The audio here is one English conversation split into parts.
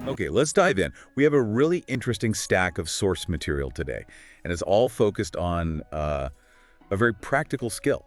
Okay, let's dive in. We have a really interesting stack of source material today, and it's all focused on a very practical skill,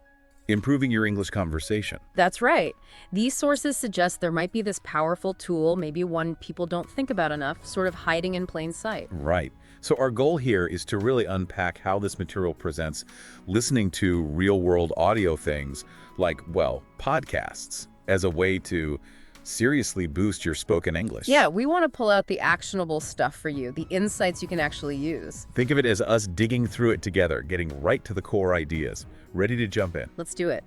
improving your English conversation. That's right. These sources suggest there might be this powerful tool, maybe one people don't think about enough, sort of hiding in plain sight. Right. So our goal here is to really unpack how this material presents listening to real-world audio things like, well, podcasts, as a way to seriously boost your spoken English. Yeah, we want to pull out the actionable stuff for you, the insights you can actually use. Think of it as us digging through it together, getting right to the core ideas. Ready to jump in? Let's do it.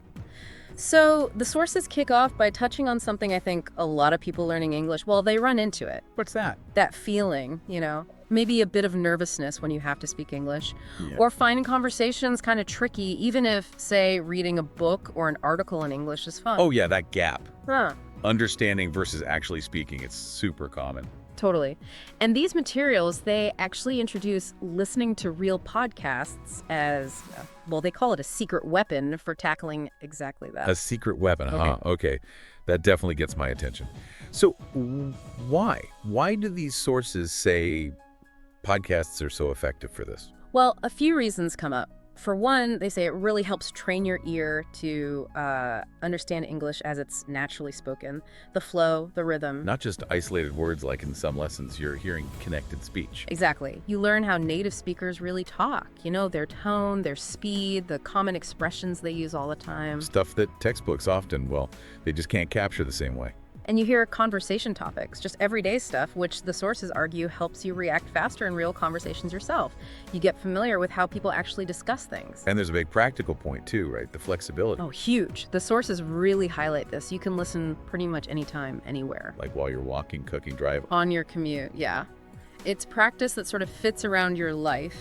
So the sources kick off by touching on something I think a lot of people learning English, well, they run into it. What's that? That feeling, maybe a bit of nervousness when you have to speak English, Yeah. or finding conversations kind of tricky, even if, say, reading a book or an article in English is fun. Oh yeah, that gap. Huh. Understanding versus actually speaking, it's super common. Totally. And these materials, they actually introduce listening to real podcasts as, well, they call it a secret weapon for tackling exactly that. A secret weapon, huh? Okay, that definitely gets my attention. So why? Why do these sources say podcasts are so effective for this? Well, a few reasons come up. For one, they say it really helps train your ear to understand English as it's naturally spoken. The flow, the rhythm. Not just isolated words like in some lessons, you're hearing connected speech. Exactly. You learn how native speakers really talk. Their tone, their speed, the common expressions they use all the time. Stuff that textbooks often, well, they just can't capture the same way. And you hear conversation topics, just everyday stuff, which the sources argue helps you react faster in real conversations yourself. You get familiar with how people actually discuss things. And there's a big practical point too, right? The flexibility. Oh, huge. The sources really highlight this. You can listen pretty much anytime, anywhere. Like while you're walking, cooking, driving. On your commute, yeah. It's practice that sort of fits around your life,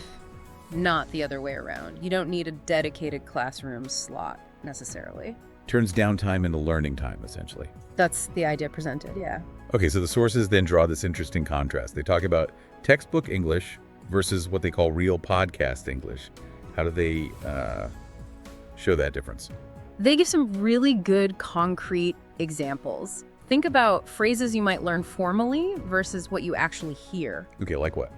not the other way around. You don't need a dedicated classroom slot, necessarily. Turns downtime into learning time, essentially. That's the idea presented, yeah. Okay, so the sources then draw this interesting contrast. They talk about textbook English versus what they call real podcast English. How do they show that difference? They give some really good concrete examples. Think about phrases you might learn formally versus what you actually hear. Okay, like what?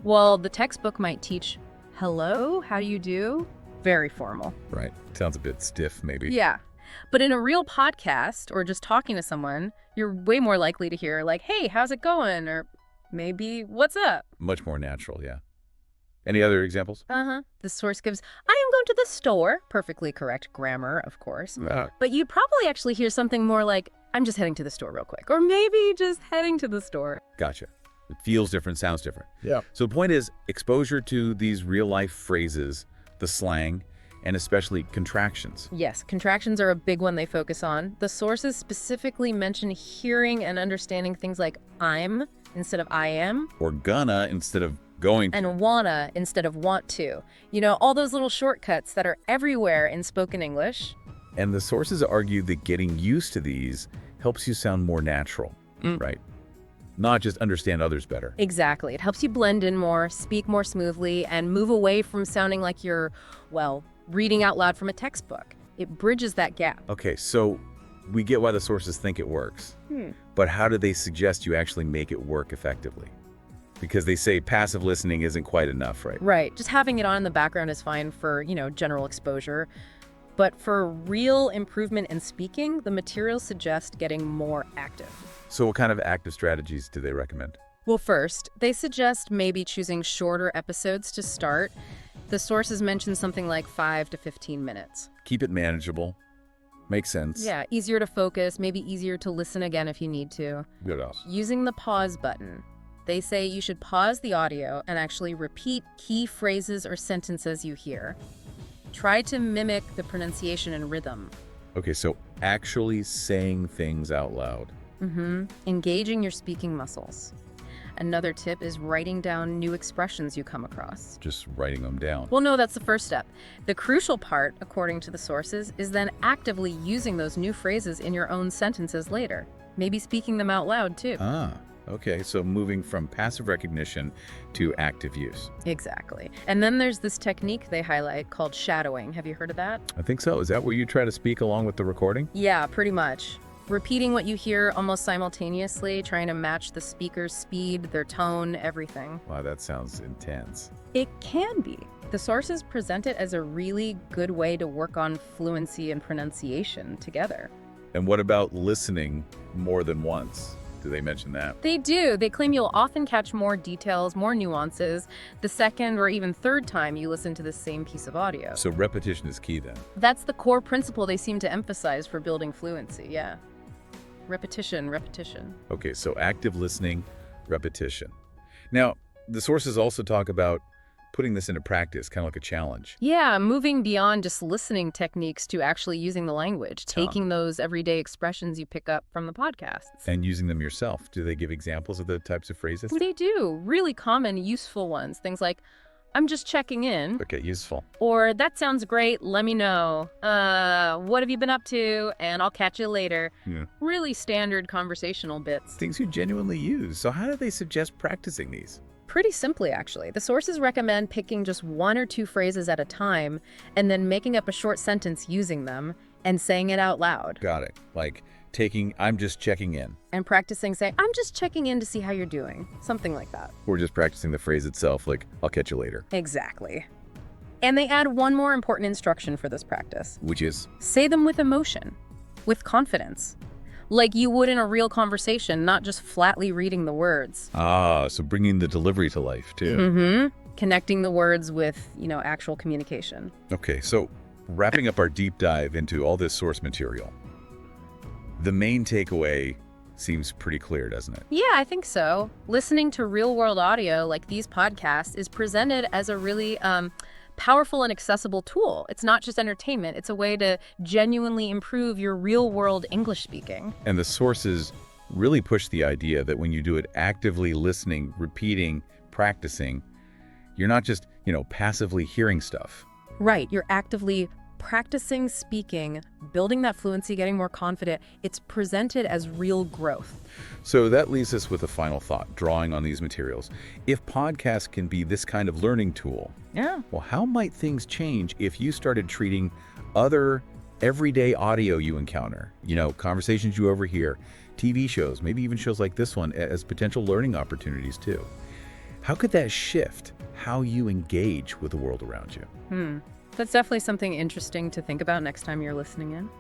Well, the textbook might teach, hello, how do you do? Very formal. Right. Sounds a bit stiff, maybe. Yeah. But in a real podcast or just talking to someone, you're way more likely to hear like, hey, how's it going? Or maybe, what's up? Much more natural, yeah. Any other examples? The source gives, I am going to the store. Perfectly correct grammar, of course. Uh, But you'd probably actually hear something more like, I'm just heading to the store real quick. Or maybe just heading to the store. Gotcha. It feels different, sounds different. Yeah. So the point is exposure to these real-life phrases, the slang, and especially contractions. Yes, contractions are a big one they focus on. The sources specifically mention hearing and understanding things like I'm instead of I am, Or gonna instead of going to. and wanna instead of want to. All those little shortcuts that are everywhere in spoken English. And the sources argue that getting used to these helps you sound more natural, right? Not just understand others better. Exactly. It helps you blend in more, speak more smoothly, and move away from sounding like you're, well, reading out loud from a textbook. It bridges that gap. Okay, so we get why the sources think it works. But how do they suggest you actually make it work effectively? Because they say passive listening isn't quite enough, right? Right. Just having it on in the background is fine for, general exposure. But for real improvement in speaking, the materials suggest getting more active. So what kind of active strategies do they recommend? Well, first, they suggest maybe choosing shorter episodes to start. The sources mention something like 5 to 15 minutes. Keep it manageable. Makes sense. Yeah, easier to focus, maybe easier to listen again if you need to. Good else. Using the pause button. They say you should pause the audio and actually repeat key phrases or sentences you hear. Try to mimic the pronunciation and rhythm. Okay, so actually saying things out loud. Engaging your speaking muscles. Another tip is writing down new expressions you come across. Just writing them down. Well, no, that's the first step. The crucial part, according to the sources, is then actively using those new phrases in your own sentences later. Maybe speaking them out loud, too. Okay, so moving from passive recognition to active use. Exactly. And then there's this technique they highlight called shadowing. Have you heard of that? I think so. Is that where you try to speak along with the recording? Yeah, pretty much. Repeating what you hear almost simultaneously, trying to match the speaker's speed, their tone, everything. Wow, that sounds intense. It can be. The sources present it as a really good way to work on fluency and pronunciation together. And what about listening more than once? Do they mention that? They do. They claim you'll often catch more details, more nuances, the second or even third time you listen to the same piece of audio. So repetition is key then. That's the core principle they seem to emphasize for building fluency, yeah. Repetition, repetition. Okay, so active listening, repetition. Now, the sources also talk about putting this into practice, kind of like a challenge. Yeah, moving beyond just listening techniques to actually using the language, taking those everyday expressions you pick up from the podcasts. And using them yourself. Do they give examples of the types of phrases? They do. Really common, useful ones. Things like, I'm just checking in. Okay, useful. Or, that sounds great, let me know. What have you been up to? And I'll catch you later. Yeah. Really standard conversational bits. Things you genuinely use. So how do they suggest practicing these? Pretty simply, actually. The sources recommend picking just 1 or 2 phrases at a time and then making up a short sentence using them and saying it out loud. Got it. Like taking, I'm just checking in. And practicing saying, I'm just checking in to see how you're doing. Something like that. Or just practicing the phrase itself, like, I'll catch you later. Exactly. And they add one more important instruction for this practice. Which is? Say them with emotion, with confidence. Like you would in a real conversation, not just flatly reading the words. Ah, so bringing the delivery to life, too. Mm-hmm. Connecting the words with, actual communication. Okay, so wrapping up our deep dive into all this source material, the main takeaway seems pretty clear, doesn't it? Yeah, I think so. Listening to real-world audio like these podcasts is presented as a really powerful and accessible tool. It's not just entertainment. It's a way to genuinely improve your real-world English speaking. And the sources really push the idea that when you do it actively listening, repeating, practicing, you're not just, passively hearing stuff. Right. You're actively practicing speaking, building that fluency, getting more confident. It's presented as real growth. So that leaves us with a final thought, drawing on these materials. If podcasts can be this kind of learning tool, well, how might things change if you started treating other everyday audio you encounter, conversations you overhear, TV shows, maybe even shows like this one, as potential learning opportunities too? How could that shift how you engage with the world around you? That's definitely something interesting to think about next time you're listening in.